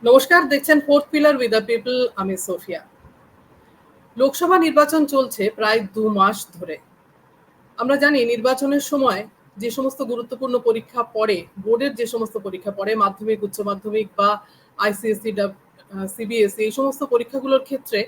নমস্কার, দেখছেন fourth pillar with the people. আমি সোফিয়া। লোকসভা নির্বাচন চলছে প্রায় ২ মাস ধরে। আমরা জানি নির্বাচনের সময় যে সমস্ত গুরুত্বপূর্ণ পরীক্ষা পড়ে, বোর্ডের যে সমস্ত পরীক্ষা পড়ে, মাধ্যমিক, উচ্চ মাধ্যমিক বা আইসিএসসি, সিবিএসই, এই সমস্ত পরীক্ষাগুলোর ক্ষেত্রে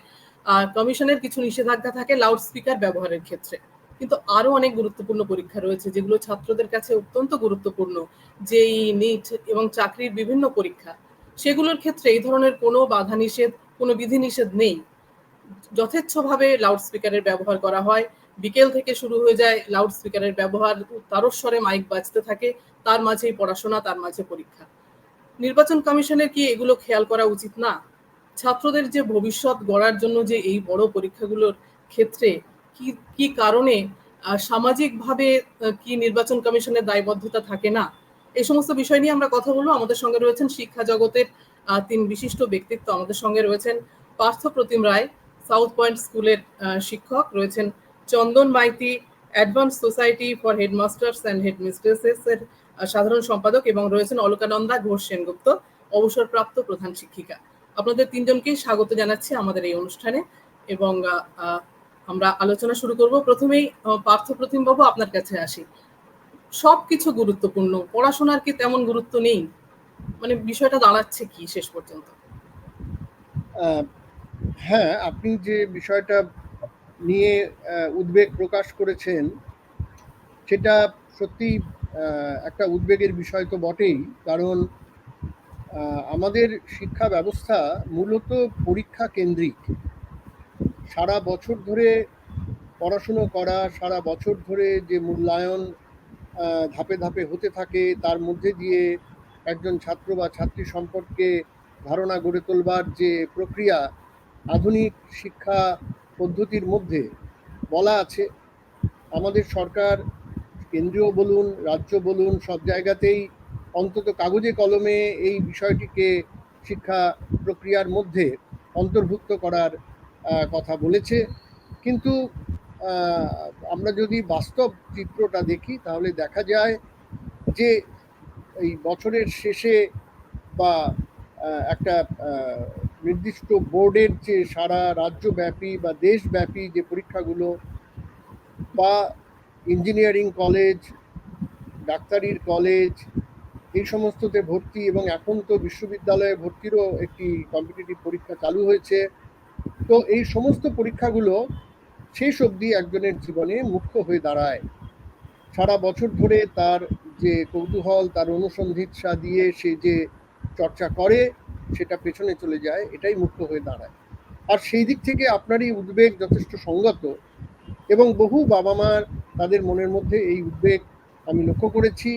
কমিশনের কিছু নিষেধাজ্ঞা থাকে লাউড স্পিকার ব্যবহারের ক্ষেত্রে। কিন্তু আরো অনেক গুরুত্বপূর্ণ পরীক্ষা রয়েছে যেগুলো ছাত্রদের কাছে অত্যন্ত গুরুত্বপূর্ণ, যেই নিট এবং চাকরির বিভিন্ন পরীক্ষা। সেগুলোর ক্ষেত্রে এই ধরনের কোনো বাধা নিষেধ, কোনো বিধিনিষেধ নেই। যথেচ্ছভাবে লাউড স্পিকারের ব্যবহার করা হয়। বিকেল থেকে শুরু হয়ে যায় লাউড স্পিকারের ব্যবহার, তারস্বরে মাইক বাজতে থাকে, তার মাঝেই পড়াশোনা, তার মাঝে পরীক্ষা। নির্বাচন কমিশনের কি এগুলো খেয়াল করা উচিত না? ছাত্রদের যে ভবিষ্যৎ গড়ার জন্য যে এই বড় পরীক্ষাগুলোর ক্ষেত্রে কি কি কারণে সামাজিকভাবে কি নির্বাচন কমিশনের দায়বদ্ধতা থাকে না? এই সমস্ত বিষয় নিয়ে আমরা কথা বলবো। আমাদের সঙ্গে রয়েছেন শিক্ষা জগতের ৩ বিশিষ্ট ব্যক্তিত্ব। আমাদের সঙ্গে রয়েছেন পার্থ প্রতিম রায়, সাউথ পয়েন্ট স্কুলের শিক্ষক, রয়েছেন Chandan Maiti, advance society for headmasters and headmistresses এর সাধারণ সম্পাদক, এবং রয়েছেন অলকানন্দা ঘোষ সেনগুপ্ত, অবসরপ্রাপ্ত প্রধান শিক্ষিকা। আপনাদের তিনজনকেই স্বাগত জানাচ্ছি আমাদের এই অনুষ্ঠানে, এবং আমরা আলোচনা শুরু করব। প্রথমেই পার্থ প্রতিম বাবু, আপনার কাছে আসি। সবকিছু গুরুত্বপূর্ণ, পড়াশোনার কি তেমন গুরুত্ব নেই? মানে বিষয়টা দাঁড়াচ্ছে কি শেষ পর্যন্ত? হ্যাঁ, আপনি যে বিষয়টা নিয়ে উদ্বেগ প্রকাশ করেছেন সেটা সত্যি একটা উদ্বেগের বিষয় তো বটেই। কারণ আমাদের শিক্ষা ব্যবস্থা মূলত পরীক্ষা কেন্দ্রিক। সারা বছর ধরে পড়াশুনো করা, সারা বছর ধরে যে মূল্যায়ন ধাপে ধাপে হতে থাকে, তার মধ্যে দিয়ে একজন ছাত্র বা ছাত্রী সম্পর্কে ধারণা গড়ে তোলবার যে প্রক্রিয়া আধুনিক শিক্ষা পদ্ধতির মধ্যে বলা আছে। আমাদের সরকার, কেন্দ্রীয় বলুন, রাজ্য বলুন, সব জায়গাতেই অন্তত কাগজে কলমে এই বিষয়টিকে শিক্ষা প্রক্রিয়ার মধ্যে অন্তর্ভুক্ত করার কথা বলেছে। কিন্তু আমরা যদি বাস্তব চিত্রটা দেখি তাহলে দেখা যায় যে এই বছরের শেষে বা একটা নির্দিষ্ট বোর্ডের যে সারা রাজ্যব্যাপী বা দেশব্যাপী যে পরীক্ষাগুলো, বা ইঞ্জিনিয়ারিং কলেজ, ডাক্তারির কলেজ, এই সমস্ততে ভর্তি, এবং এখন তো বিশ্ববিদ্যালয়ে ভর্তিরও একটি কম্পিটিটিভ পরীক্ষা চালু হয়েছে। তো এই সমস্ত পরীক্ষাগুলো শেষ অবধি একজনের জীবনে মুখ্য হয়ে দাঁড়ায়। সারা বছর ধরে তার যে কৌতূহল, তার অনুসন্ধিৎসা দিয়ে সে যে চর্চা করে, সেটা পেছনে চলে যায়, এটাই মুখ্য হয়ে দাঁড়ায়। আর সেই দিক থেকে আপনারই উদ্বেগ যথেষ্ট সঙ্গত, এবং বহু বাবা মার তাদের মনের মধ্যে এই উদ্বেগ আমি লক্ষ্য করেছি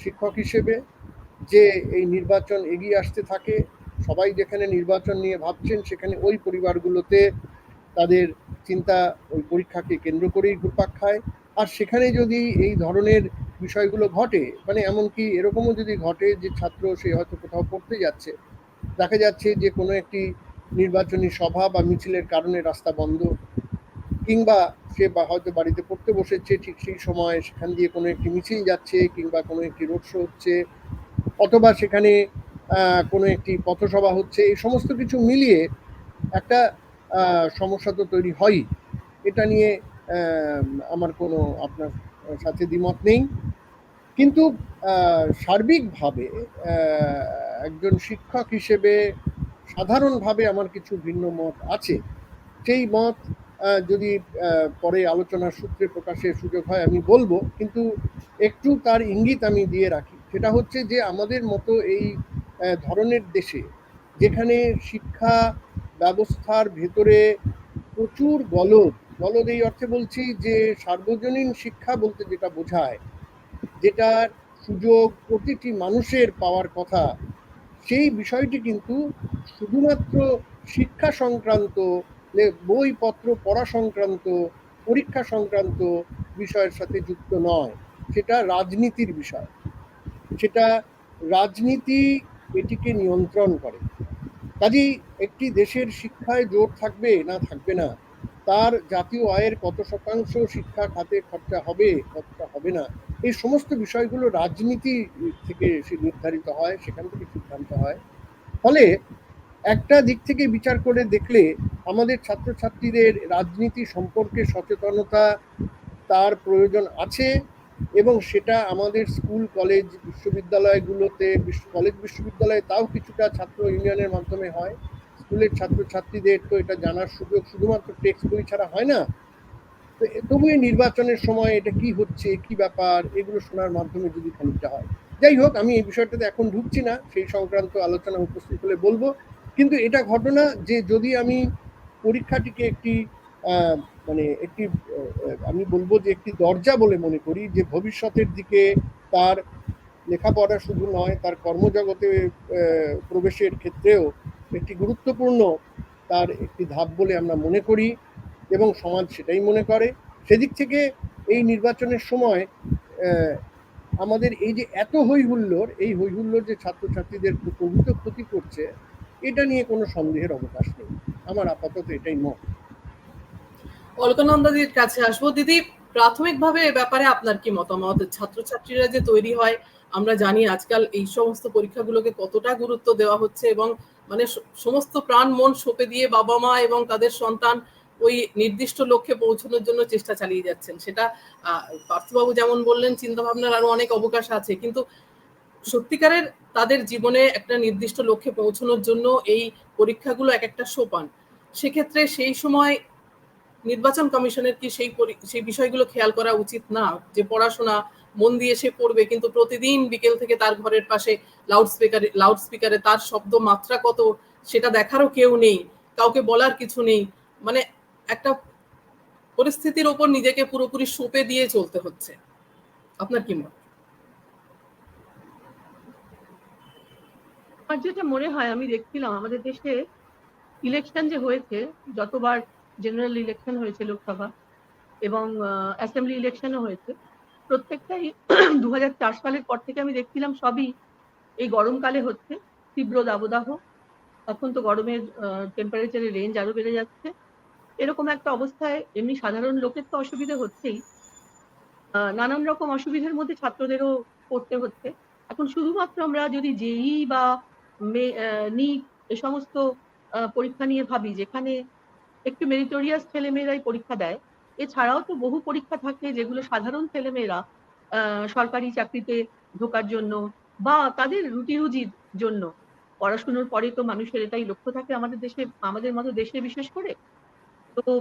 শিক্ষক হিসেবে, যে এই নির্বাচন এগিয়ে আসতে থাকে। সবাই যেখানে নির্বাচন নিয়ে ভাবছেন সেখানে ওই পরিবারগুলোতে তাদের চিন্তা ওই পরীক্ষাকে কেন্দ্র করেই ঘুরপাক খায়। আর সেখানে যদি এই ধরনের বিষয়গুলো ঘটে, মানে এমনকি এরকমও যদি ঘটে যে ছাত্র সে হয়তো কোথাও পড়তে যাচ্ছে, দেখা যাচ্ছে যে কোনো একটি নির্বাচনী সভা বা মিছিলের কারণে রাস্তা বন্ধ, কিংবা সে হয়তো বাড়িতে পড়তে বসেছে, ঠিক সেই সময় সেখান দিয়ে কোনো একটি মিছিল যাচ্ছে, কিংবা কোনো একটি রোড শো হচ্ছে, অথবা সেখানে কোনো একটি পথসভা হচ্ছে, এই সমস্ত কিছু মিলিয়ে একটা সমস্যা তো তৈরি হয়ই। এটা নিয়ে আমার কোনো আপনার সাথে দ্বিমত নেই। কিন্তু সার্বিকভাবে একজন শিক্ষক হিসেবে সাধারণভাবে আমার কিছু ভিন্ন মত আছে। সেই মত যদি পরে আলোচনার সূত্রে প্রকাশের সুযোগ হয় আমি বলবো, কিন্তু একটু তার ইঙ্গিত আমি দিয়ে রাখি। সেটা হচ্ছে যে আমাদের মতো এই ধরনের দেশে, যেখানে শিক্ষা ব্যবস্থার ভেতরে প্রচুর গলদ, গলদ এই অর্থে বলছি যে সার্বজনীন শিক্ষা বলতে যেটা বোঝায়, যেটার সুযোগ প্রতিটি মানুষের পাওয়ার কথা, সেই বিষয়টি কিন্তু শুধুমাত্র শিক্ষা সংক্রান্ত, বইপত্র পড়া সংক্রান্ত, পরীক্ষা সংক্রান্ত বিষয়ের সাথে যুক্ত নয়। সেটা রাজনীতির বিষয়। সেটা রাজনীতি এটিকে নিয়ন্ত্রণ করে। কাজেই একটি দেশের শিক্ষায় জোর থাকবে না থাকবে না, তার জাতীয় আয়ের কত শতাংশ শিক্ষা খাতে খরচা হবে, কতটা হবে না, এই সমস্ত বিষয়গুলো রাজনীতি থেকে সে নির্ধারিত হয়, সেখান থেকে সিদ্ধান্ত হয়। ফলে একটা দিক থেকে বিচার করে দেখলে আমাদের ছাত্রছাত্রীদের রাজনীতি সম্পর্কে সচেতনতা তার প্রয়োজন আছে, এবং সেটা আমাদের স্কুল কলেজ বিশ্ববিদ্যালয়গুলোতে, কলেজ বিশ্ববিদ্যালয়ে তাও কিছুটা ছাত্র ইউনিয়নের মাধ্যমে হয়। স্কুলের ছাত্রছাত্রীদের তো এটা জানার সুযোগ শুধুমাত্র টেক্সট বই ছাড়া হয় না। তবু এই নির্বাচনের সময় এটা কি হচ্ছে, কি ব্যাপার, এগুলো শোনার মাধ্যমে যদি খানিকটা হয়। যাই হোক, আমি এই বিষয়টাতে এখন ঢুকছি না, সেই সংক্রান্ত আলোচনা উপস্থিত হলে বলবো। কিন্তু এটা ঘটনা যে যদি আমি পরীক্ষাটিকে একটি মানে একটি আমি বলবো যে একটি দরজা বলে মনে করি, যে ভবিষ্যতের দিকে তার লেখাপড়া শুধু নয়, তার কর্মজগতে প্রবেশের ক্ষেত্রেও একটি গুরুত্বপূর্ণ তার একটি ধাপ বলে আমরা মনে করি, এবং সমাজ সেটাই মনে করে। সেদিক থেকে এই নির্বাচনের সময় আমাদের এই যে এত হইহুল্লোড়, এই হইহুল্লোড় যে ছাত্রছাত্রীদের প্রভূত ক্ষতি করছে, এটা নিয়ে কোনো সন্দেহের অবকাশ নেই। আমার আপাতত এটাই মত। অলকানন্দাদির কাছে আসবো। দিদি, প্রাথমিকভাবে এ ব্যাপারে আপনার কি মতামত? ছাত্রছাত্রীরা যে তৈরি হয়, আমরা জানি আজকাল এই সমস্ত পরীক্ষাগুলোকে কতটা গুরুত্ব দেওয়া হচ্ছে, এবং মানে সমস্ত প্রাণ মন সঁপে দিয়ে বাবা মা এবং তাদের সন্তান ওই নির্দিষ্ট লক্ষ্যে পৌঁছানোর জন্য চেষ্টা চালিয়ে যাচ্ছেন। সেটা পার্থবাবু যেমন বললেন, চিন্তা ভাবনার আরো অনেক অবকাশ আছে, কিন্তু সত্যিকারের তাদের জীবনে একটা নির্দিষ্ট লক্ষ্যে পৌঁছানোর জন্য এই পরীক্ষাগুলো এক একটা সোপান। সেক্ষেত্রে সেই সময় নির্বাচন কমিশনের কি সেই বিষয়গুলো খেয়াল করা উচিত না, যে পড়াশোনা মন দিয়ে সে পড়বে, কিন্তু প্রতিদিন বিকেল থেকে তার ঘরের পাশে লাউডস্পিকারে তার শব্দ মাত্রা কত সেটা দেখারও কেউ নেই, কাউকে বলার কিছু নেই, মানে একটা পরিস্থিতির ওপর নিজেকে পুরোপুরি সঁপে দিয়ে চলতে হচ্ছে। আপনার কি মত? আমার যেটা মনে হয়, আমি দেখছিলাম আমাদের দেশে ইলেকশন যে হয়েছে, যতবার জেনারেল ইলেকশন হয়েছে লোকসভা এবং অ্যাসেম্বলি ইলেকশনও হয়েছে, প্রত্যেকটাই 2004 সালের পর থেকে আমি দেখছিলাম সবই এই গরমকালে হচ্ছে। তীব্র দাবদাহ, এখন তো গরমের টেম্পারেচারের রেঞ্জ আরো বেড়ে যাচ্ছে। এরকম একটা অবস্থায় এমনি সাধারণ লোকের তো অসুবিধা হচ্ছেই, নানান রকম অসুবিধার মধ্যে ছাত্রদেরও পড়তে হচ্ছে। এখন শুধুমাত্র আমরা যদি জেই বা নিট এ সমস্ত পরীক্ষা নিয়ে ভাবি, যেখানে একটু মেরিটোরিয়াস ছেলেমেয়েরাই পরীক্ষা দেয়, এছাড়াও তো বহু পরীক্ষা থাকে যেগুলো সাধারণ ছেলেমেয়েরা সরকারি চাকরিতে ঢোকার জন্য বা তাদের রুটি রুজির জন্য, পড়াশুনোর পরে তো মানুষের এটাই লক্ষ্য থাকে আমাদের দেশে, আমাদের মতো দেশে বিশেষ করে। তো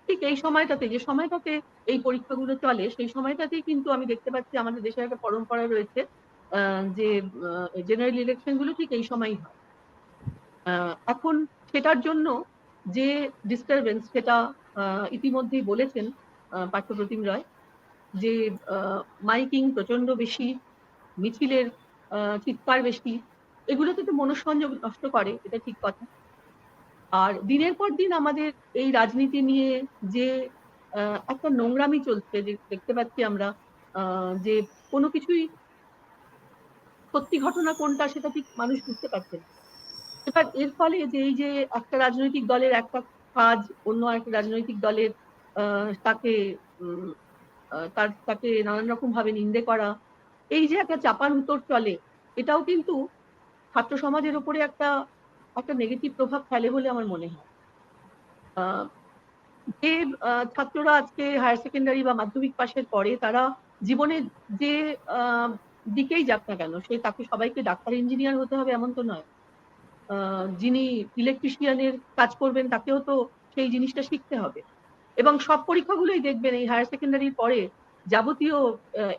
ঠিক এই সময়টাতে, যে সময়টাতে এই পরীক্ষাগুলো চলে, সেই সময়টাতেই কিন্তু আমি দেখতে পাচ্ছি আমাদের দেশের একটা পরম্পরা রয়েছে, যে জেনারেল ইলেকশন গুলো ঠিক এই সময়ই হয়। এখন সেটার জন্য যে ডিস্টারবেন্স, সেটা ইতিমধ্যেই বলেছেন পার্থপ্রতিম রায়, যে মাইকিং প্রচন্ড বেশি, মিছিলের চিৎকার বেশি, এগুলোতে তো মনঃসংযোগ নষ্ট করে, এটা ঠিক কথা। আর দিনের পর দিন আমাদের এই রাজনীতি নিয়ে যে একটা নোংরামি চলছে, যে দেখতে পাচ্ছি আমরা, যে কোনো কিছুই সত্যি ঘটনা কোনটা সেটা ঠিক মানুষ বুঝতে পারছে না। এবার এর ফলে যে এই যে একটা রাজনৈতিক দলের একটা কাজ অন্য একটা রাজনৈতিক দলের তাকে তাকে নানান রকম ভাবে নিন্দে করা, এই যে একটা চাপান উত্তর চলে, এটাও কিন্তু ছাত্র সমাজের উপরে একটা একটা নেগেটিভ প্রভাব ফেলে বলে আমার মনে হয়। যে ছাত্ররা আজকে হায়ার সেকেন্ডারি বা মাধ্যমিক পাশের পরে তারা জীবনে যে দিকেই যাক না কেন, সে তাকে সবাইকে ডাক্তার ইঞ্জিনিয়ার হতে হবে এমন তো নয়। যিনি ইলেকট্রিশিয়ানের কাজ করবেন তাকেও তো সেই জিনিসটা শিখতে হবে। এবং সব পরীক্ষাগুলোই দেখবেন এই হায়ার সেকেন্ডারির পরে যাবতীয়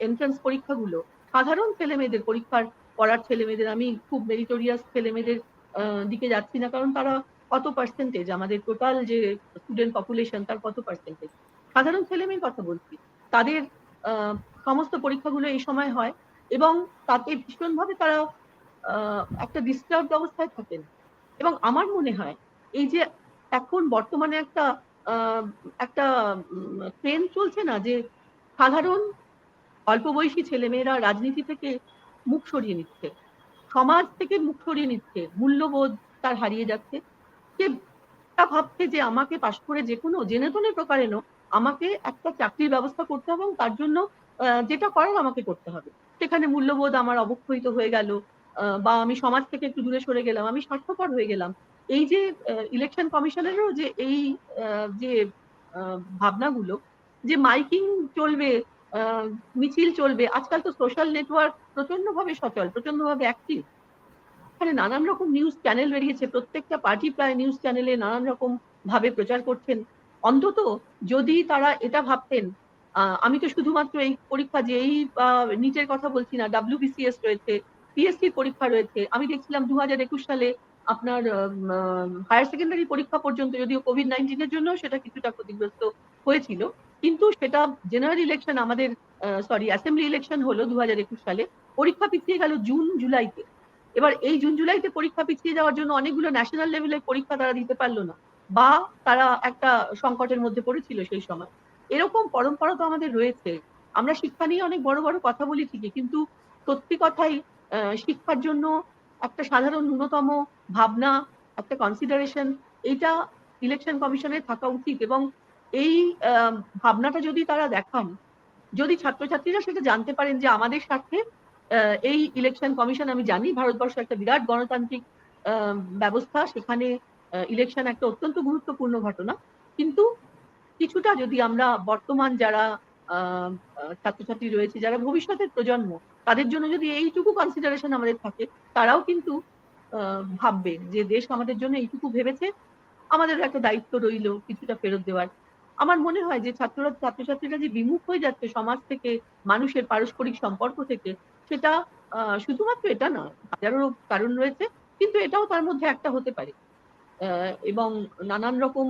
এন্ট্রান্স পরীক্ষাগুলো সাধারণ ছেলেমেয়েদের, পরীক্ষার পড়ার ছেলেমেয়েদের, আমি খুব মেরিটোরিয়াস ছেলেমেয়েদের দিকে যাচ্ছি না, কারণ তারা কত পার্সেন্টেজ, আমাদের টোটাল যে স্টুডেন্ট পপুলেশন তার কত পার্সেন্টেজ, সাধারণ ছেলেমেয়ের কথা বলছি, তাদের সমস্ত পরীক্ষাগুলো এই সময় হয় এবং তাতে ভীষণভাবে তারা একটা ডিস্টার্ব অবস্থায় থাকেন। এবং আমার মনে হয় এই যে এখন বর্তমানে একটা একটা ট্রেন্ড চলছে না, যে সাধারণ অল্প বয়সী ছেলেমেয়েরা রাজনীতি থেকে মুখ সরিয়ে নিচ্ছে, সমাজ থেকে মুখ সরিয়ে নিচ্ছে, মূল্যবোধ তার হারিয়ে যাচ্ছে। সে ভাবছে যে আমাকে পাশ করে যে কোনো জেনে কোনো প্রকারেণ আমাকে একটা চাকরির ব্যবস্থা করতে হবে এবং তার জন্য যেটা করার আমাকে করতে হবে। সেখানে মূল্যবোধ আমার অবক্ষয়িত হয়ে গেল, বা আমি সমাজ থেকে একটু দূরে সরে গেলাম, আমি স্বার্থপর হয়ে গেলাম। এই যে ইলেকশন কমিশনেরও যে এই যে ভাবনাগুলো, যে মাইকিং চলবে, মিছিল চলবে, আজকাল তো সোশ্যাল নেটওয়ার্ক প্রচন্ডভাবে সচল, প্রচন্ডভাবে অ্যাক্টিভ। এখানে নানান রকম নিউজ চ্যানেল বেরিয়েছে, প্রত্যেকটা পার্টি প্রায় নিউজ চ্যানেলে নানান রকম ভাবে প্রচার করছেন। অন্তত যদি তারা এটা ভাবতেন, আমি তো শুধুমাত্র এই পরীক্ষা যে এই নিটের কথা বলছি না, WBCS রয়েছে, PSC পরীক্ষা রয়েছে। আমি দেখছিলাম 2021 সালে আপনার হায়ার সেকেন্ডারি পরীক্ষা পর্যন্ত, যদিও COVID-19 এর জন্য সেটা কিছুটা ক্ষতিগ্রস্ত হয়েছিল, কিন্তু সেটা জেনারেল ইলেকশন আমাদের অ্যাসেম্বলি ইলেকশন হলো 2021 সালে, পরীক্ষা পিছিয়ে গেল জুন জুলাইতে। এবার এই জুন জুলাইতে পরীক্ষা পিছিয়ে যাওয়ার জন্য অনেকগুলো ন্যাশনাল লেভেলের পরীক্ষা তারা দিতে পারলো না, বা তারা একটা সংকটের মধ্যে পড়েছিল সেই সময়। এরকম পরম্পরা তো আমাদের রয়েছে। আমরা শিক্ষা নিয়ে অনেক বড় বড় কথা বলি ঠিকই, কিন্তু সত্যি কথাই শিক্ষার জন্য একটা সাধারণ ন্যূনতম ভাবনা, একটা কনসিডারেশন, এইটা ইলেকশন কমিশনের থাকা উচিত। এবং এই ভাবনাটা যদি তারা দেখান, যদি ছাত্রছাত্রীরা সেটা জানতে পারেন যে আমাদের স্বার্থে এই ইলেকশন কমিশন, আমি জানি ভারতবর্ষ একটা বিরাট গণতান্ত্রিক ব্যবস্থা, সেখানে ইলেকশন একটা অত্যন্ত গুরুত্বপূর্ণ ঘটনা, কিন্তু কিছুটা যদি আমরা বর্তমান যারা ছাত্রছাত্রী রয়েছে, যারা ভবিষ্যতের প্রজন্ম, তাদের জন্য যদি এইটুকু কনসিডারেশন আমাদের থাকে, তারাও কিন্তু ভাববে যে দেশ আমাদের জন্য এইটুকু ভেবেছে, আমাদের একটা দায়িত্ব রইল কিছুটা ফেরত দেওয়ার। আমার মনে হয় যে ছাত্রছাত্রীরা যে বিমুখ হয়ে যাচ্ছে সমাজ থেকে, মানুষের পারস্পরিক সম্পর্ক থেকে, সেটা শুধুমাত্র এটা না, হাজারো কারণ রয়েছে, কিন্তু এটাও তার মধ্যে একটা হতে পারে। এবং নানান রকম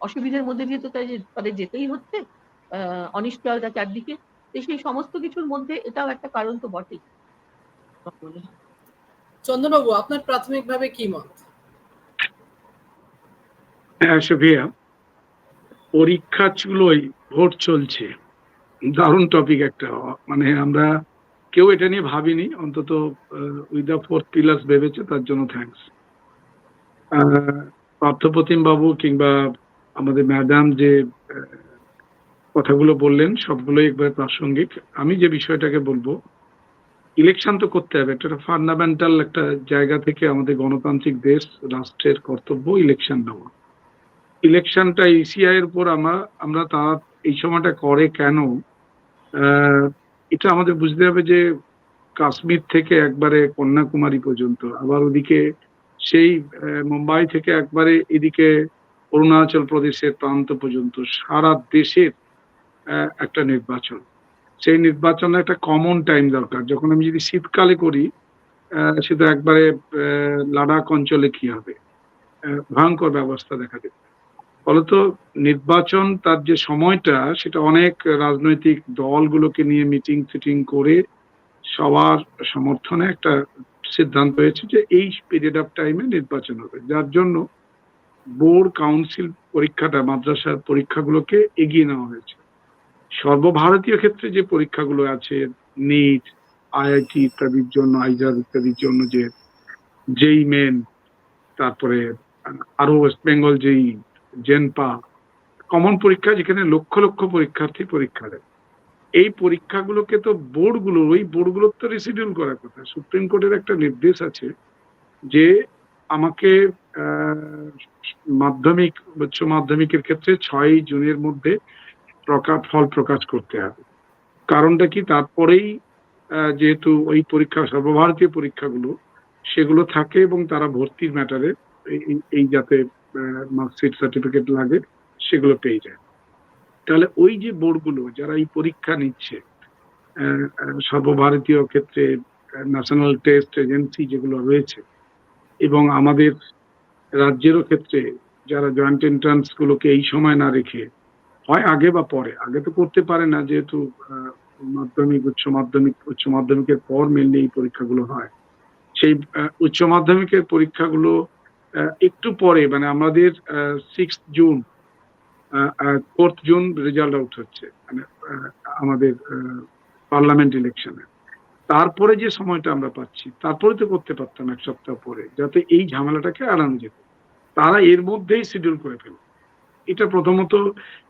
অসুবিধার মধ্যে দিয়ে তো তাদের যেতেই হচ্ছে, অনিশ্চয়তা চারদিকে, সেই সমস্ত কিছুর মধ্যে এটাও একটা কারণ তো বটেই। চন্দনবাবু, আপনার প্রাথমিকভাবে কি মত? হ্যাঁ সুফিয়া, পরীক্ষা চুলোই ভোট চলছে, দারুণ টপিক একটা। মানে আমরা কেউ এটা নিয়ে ভাবিনি, অন্তত উইথ দ্য ফোর্থ পিলার্স ভেবেছে, তার জন্য থ্যাঙ্কস। পার্থপ্রতিম বাবু কিংবা আমাদের ম্যাডাম যে কথাগুলো বললেন সবগুলোই একবার প্রাসঙ্গিক। আমি যে বিষয়টাকে বলবো, ইলেকশন তো করতে হবে, এটা ফান্ডামেন্টাল একটা জায়গা থেকে আমাদের গণতান্ত্রিক দেশ, রাষ্ট্রের কর্তব্য ইলেকশন নেওয়া। ইলেকশনটা ইসিআই এর উপর আমরা তা এই সময়টা করে কেন, এটা আমাদের বুঝতে হবে যে কাশ্মীর থেকে একবারে কন্যাকুমারী পর্যন্ত, আবার ওদিকে সেই মুম্বাই থেকে একবারে এদিকে অরুণাচল প্রদেশের প্রান্ত পর্যন্ত সারা দেশের একটা নির্বাচন। সেই নির্বাচনে একটা কমন টাইম দরকার। যখন আমি যদি শীতকালে করি, সেটা একবারে লাদাখ অঞ্চলে কি হবে, ভয়ঙ্কর ব্যবস্থা দেখা দেবে। ফলত নির্বাচন তার যে সময়টা, সেটা অনেক রাজনৈতিক দলগুলোকে নিয়ে মিটিং ফিটিং করে সবার সমর্থনে একটা সিদ্ধান্ত হয়েছে যে এই পিরিয়ড অফ টাইমে নির্বাচন হবে, যার জন্য বোর্ড কাউন্সিল পরীক্ষাটা, মাদ্রাসার পরীক্ষাগুলোকে এগিয়ে নেওয়া হয়েছে। সর্বভারতীয় ক্ষেত্রে যে পরীক্ষাগুলো আছে, নিট, IIT ইত্যাদির জন্য, আইজার ইত্যাদির জন্য যেই মেন, তারপরে আরো ওয়েস্ট বেঙ্গল যেই জেনপা, কমন পরীক্ষা যেখানে লক্ষ লক্ষ পরীক্ষার্থী পরীক্ষা দেয়, এই পরীক্ষাগুলোকে তো ওই বোর্ডগুলোর তো রিশিডিউল করার কথা। সুপ্রিম কোর্টের একটা নির্দেশ আছে যে আমাকে মাধ্যমিক, উচ্চ মাধ্যমিকের ক্ষেত্রে 6 জুনের মধ্যে ফল প্রকাশ করতে হবে। কারণটা কি, তারপরেই যেহেতু ওই পরীক্ষা, সর্বভারতীয় পরীক্ষাগুলো সেগুলো থাকে এবং তারা ভর্তির ম্যাটারে এই যাতে মার্কশিট সার্টিফিকেট লাগে সেগুলো পেয়ে যায়। তাহলে ওই যে বোর্ডগুলো যারা এই পরীক্ষা নিচ্ছে, সর্বভারতীয় ক্ষেত্রে ন্যাশনাল টেস্ট এজেন্সি যেগুলো রয়েছে, এবং আমাদের রাজ্যেরও ক্ষেত্রে যারা জয়েন্ট এন্ট্রান্স গুলোকে এই সময় না রেখে হয় আগে বা পরে, আগে তো করতে পারে না যেহেতু মাধ্যমিক, উচ্চ মাধ্যমিকের পর মেনলি এই পরীক্ষাগুলো হয়, সেই উচ্চ মাধ্যমিকের পরীক্ষাগুলো একটু পরে, মানে আমাদের 6 জুন 4 জুন রেজাল্ট আউট হচ্ছে, মানে আমাদের পার্লামেন্ট ইলেকশনে। তারপরে যে সময়টা আমরা পাচ্ছি, তারপরে তো করতে পারতাম 1 সপ্তাহ পরে, যাতে এই ঝামেলাটাকে এড়ানো যেত। তারা এর মধ্যেই শিডিউল করে ফেলে। এটা প্রথমত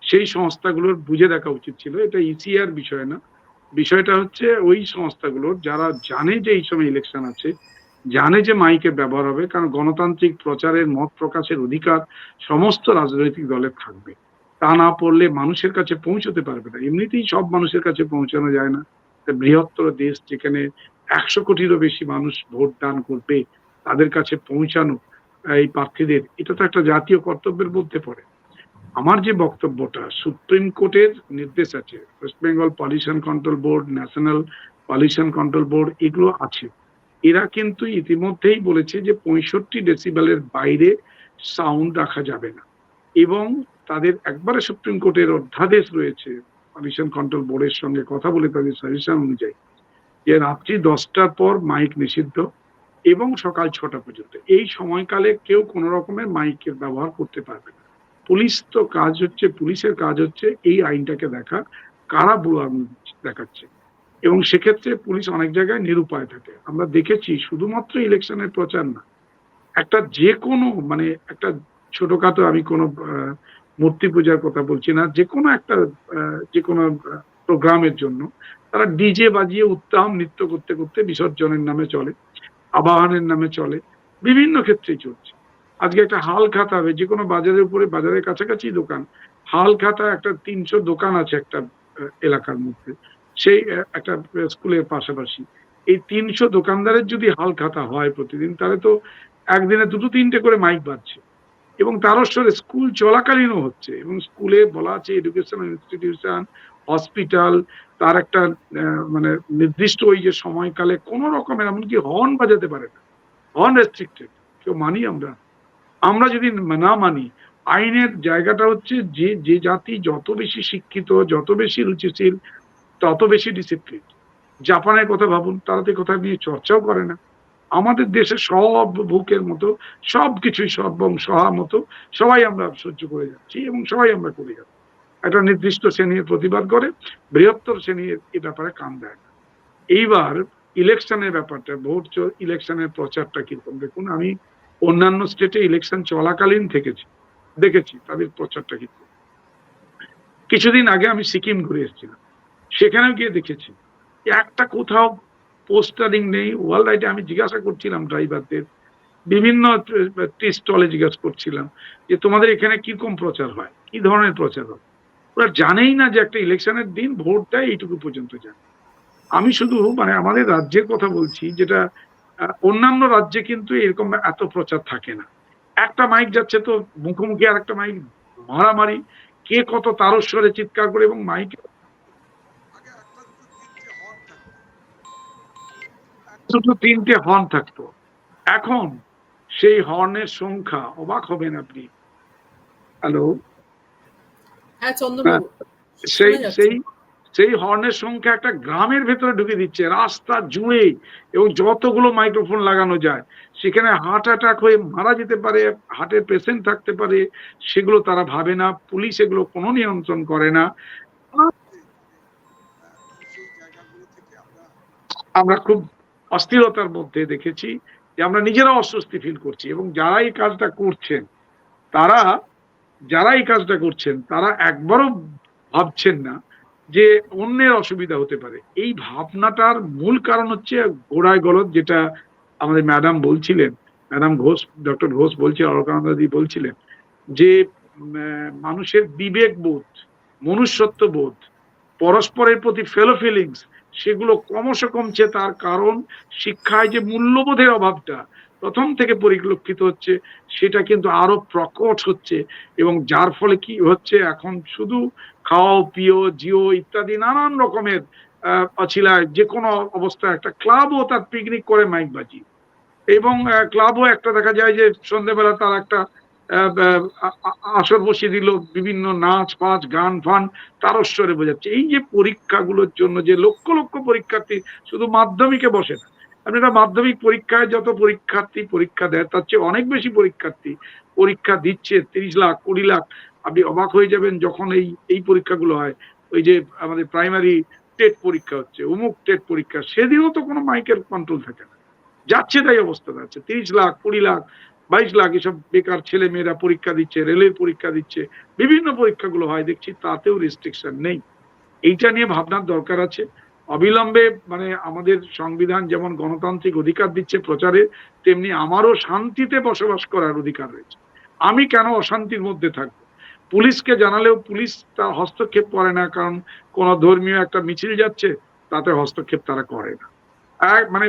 সেই সংস্থাগুলোর বুঝে দেখা উচিত ছিল। এটা ইসিআর বিষয় না, বিষয়টা হচ্ছে ওই সংস্থাগুলোর যারা জানে যে এই সময় ইলেকশন আছে, জানে যে মাইকের ব্যবহার হবে, কারণ গণতান্ত্রিক প্রচারের মত প্রকাশের অধিকার সমস্ত রাজনৈতিক দলের থাকবে। তা না পড়লে মানুষের কাছে পৌঁছতে পারবে না। এমনিতেই সব মানুষের কাছে পৌঁছানো যায় না। একটা বৃহত্তর দেশ যেখানে 100 কোটিরও বেশি মানুষ ভোট দান করবে, তাদের কাছে পৌঁছানো এই প্রার্থীদের, এটা তো একটা জাতীয় কর্তব্যের মধ্যে পড়ে। আমার যে বক্তব্যটা, সুপ্রিম কোর্টের নির্দেশ আছে, West Bengal pollution control board, national pollution control board, এগুলো আছে। এরা কিন্তু ইতিমধ্যেই বলেছে যে 65 ডেসিবেলের বাইরে সাউন্ড রাখা যাবে না, এবং তাদের একবারে সুপ্রিম কোর্টের অধ্যাদেশ রয়েছে পলিউশন কন্ট্রোল বোর্ডের সঙ্গে কথা বলে তাদের সাজেশন অনুযায়ী, যে রাত্রি 10টার পর মাইক নিষিদ্ধ এবং সকাল 6টা পর্যন্ত। এই সময়কালে কেউ কোনো রকমের মাইকের ব্যবহার করতে পারবে না। পুলিশের কাজ হচ্ছে এই আইনটাকে দেখা, কারা বুড়ো আঙুল দেখাচ্ছে, এবং সেক্ষেত্রে পুলিশ অনেক জায়গায় নিরুপায় থাকে। আমরা দেখেছি শুধুমাত্র ইলেকশনের প্রচার না, একটা যে কোনো মানে একটা ছোটখাটো, আমি কোনো মূর্তি পূজার কথা বলছি না, যে কোনো প্রোগ্রামের জন্য তারা ডিজে বাজিয়ে উত্তাম নৃত্য করতে করতে বিসর্জনের নামে চলে, আবাহনের নামে চলে, বিভিন্ন ক্ষেত্রেই চলছে। আজকে একটা হালখাতা হবে, যে কোনো বাজারের উপরে, বাজারের কাছাকাছি দোকান, হালখাতা একটা 300 দোকান আছে একটা এলাকার মধ্যে, সেই একটা স্কুলের পাশাপাশি। এই 300 দোকানদারের যদি হালখাতা হয় প্রতিদিন, তাহলে তো একদিনে 2-3টে করে মাইক বাজছে, এবং তার সঙ্গে স্কুল চলাকালীনও হচ্ছে। এবং স্কুলে বলা আছে এডুকেশনাল ইনস্টিটিউশন, হসপিটাল, তার একটা মানে নির্দিষ্ট ওই যে সময়কালে কোনো রকমের, এমনকি হর্ন বাজাতে পারে না, হর্ন রেস্ট্রিক্টেড। কেউ মানি আমরা যদি না মানি, আইনের জায়গাটা হচ্ছে যে জাতি যত বেশি শিক্ষিত, যত বেশি রুচিশীল, তত বেশি ডিসিপ্লিন। জাপানের কথা ভাবুন, তারা তো কথা নিয়ে চর্চাও করে না। আমাদের দেশে সব বুকের মতো সবকিছুই সর্বং সহা মতো সবাই আমরা সহ্য করে যাচ্ছি, এবং সবাই আমরা করে যাচ্ছি। একটা নির্দিষ্ট শ্রেণীর প্রতিবাদ করে, বৃহত্তর শ্রেণীর এ ব্যাপারে কান দেয় না। এইবার ইলেকশনের ব্যাপারটা, ইলেকশনের প্রচারটা কিরকম দেখুন। আমি অন্যান্য স্টেটে ইলেকশন চলাকালীন দেখেছি তাদের প্রচারটা কিন্তু। কিছুদিন আগে আমি সিকিম ঘুরে এসেছিলাম, সেখানেও গিয়ে দেখেছি একটা কোথাও পোস্টারিং নেই, ওয়াল লাইটে। আমি জিজ্ঞাসা করছিলাম ড্রাইভারদের, বিভিন্ন টি স্টলে জিজ্ঞাসা করছিলাম যে তোমাদের এখানে কিরকম প্রচার হয়, কি ধরনের প্রচার হয়। ওরা জানেই না যে একটা ইলেকশনের দিন ভোট দেয়, এইটুকু পর্যন্ত জানে। আমি শুধু মানে আমাদের রাজ্যের কথা বলছি, যেটা অন্যান্য রাজ্যে কিন্তু এরকম এত প্রচার থাকে না। একটা মাইক যাচ্ছে তো মুখোমুখি আর একটা মাইক মারামারি, কে কত তারস্বরে চিৎকার করে, এবং মাইক 2-3টে হর্ন থাকতো। এখন সেই হর্নের সংখ্যা, অবাক হবেন আপনি। হ্যালো, হ্যাঁ চন্দনবাবু, সেই হর্নের সংখ্যা একটা গ্রামের ভেতরে ঢুকে দিচ্ছে, রাস্তা জুড়ে, এবং যতগুলো মাইক্রোফোন লাগানো যায়, সেখানে হার্ট অ্যাটাক হয়ে মারা যেতে পারে, হার্টের পেশেন্ট থাকতে পারে, সেগুলো তারা ভাবে না। পুলিশ এগুলো কোনো নিয়ন্ত্রণ করে না। আমরা খুব অস্থিরতার মধ্যে দেখেছি যে আমরা নিজেরা অস্বস্তি ফিল করছি, এবং যারা এই কাজটা করছেন তারা একবারও ভাবছেন না যে অন্যের অসুবিধা হতে পারে। এই ভাবনাটার মূল কারণ হচ্ছে গোড়ায় গলদ, যেটা আমাদের ম্যাডাম বলছিলেন, ম্যাডাম ঘোষ, ডক্টর ঘোষ বলছিলেন, অলকানন্দাদি বলছিলেন যে মানুষের বিবেক বোধ, মনুষ্যত্ব বোধ, পরস্পরের প্রতি ফেলো ফিলিংস, সেগুলো ক্রমশ কমছে। তার কারণ শিক্ষায় যে মূল্যবোধের অভাবটা প্রথম থেকে পরিলক্ষিত হচ্ছে, সেটা কিন্তু আরো প্রকট হচ্ছে, এবং যার ফলে কি হচ্ছে, এখন শুধু খাও পিও জিও ইত্যাদি নানান রকমের অছিলায়, যে কোনো অবস্থায় একটা ক্লাবও তার পিকনিক করে মাইক বাজি, এবং ক্লাবও একটা দেখা যায় যে সন্ধ্যেবেলা তার একটা আসর বসিয়ে দিল, বিভিন্ন নাচ পাঁচ গান ফান তারস্বরে বোঝাচ্ছে। এই যে পরীক্ষাগুলোর জন্য যে লক্ষ লক্ষ পরীক্ষার্থী শুধু মাধ্যমিকে বসে না, আপনি একটা মাধ্যমিক পরীক্ষায় যত পরীক্ষার্থী পরীক্ষা দেয়, তার চেয়ে অনেক বেশি পরীক্ষার্থী পরীক্ষা দিচ্ছে, 30 লাখ 20 লাখ। আপনি অবাক হয়ে যাবেন যখন এই পরীক্ষাগুলো হয়। ওই যে আমাদের প্রাইমারি টেট পরীক্ষা হচ্ছে, অমুক টেট পরীক্ষা, সেদিনও তো কোনো মাইকের কন্ট্রোল থাকে না, যাচ্ছে তাই অবস্থা আছে। 30 লাখ 20 লাখ 22 লাখ এসব বেকার ছেলে মেয়েরা পরীক্ষা দিচ্ছে, রেলের পরীক্ষা দিচ্ছে, বিভিন্ন পরীক্ষাগুলো হয় দেখছি, তাতেও রেস্ট্রিকশন নেই। এইটা নিয়ে ভাবনার দরকার আছে। অবিলম্বে মানে আমাদের সংবিধান যেমন গণতান্ত্রিক অধিকার দিচ্ছে প্রচারে, তেমনি আমারও শান্তিতে বসবাস করার অধিকার রয়েছে। আমি কেন অশান্তির মধ্যে থাকবো? পুলিশকে জানালেও পুলিশ তা হস্তক্ষেপ করে না, কারণ কোন ধর্মীয় একটা মিছিল যাচ্ছে তাতে হস্তক্ষেপ তারা করে না। মানে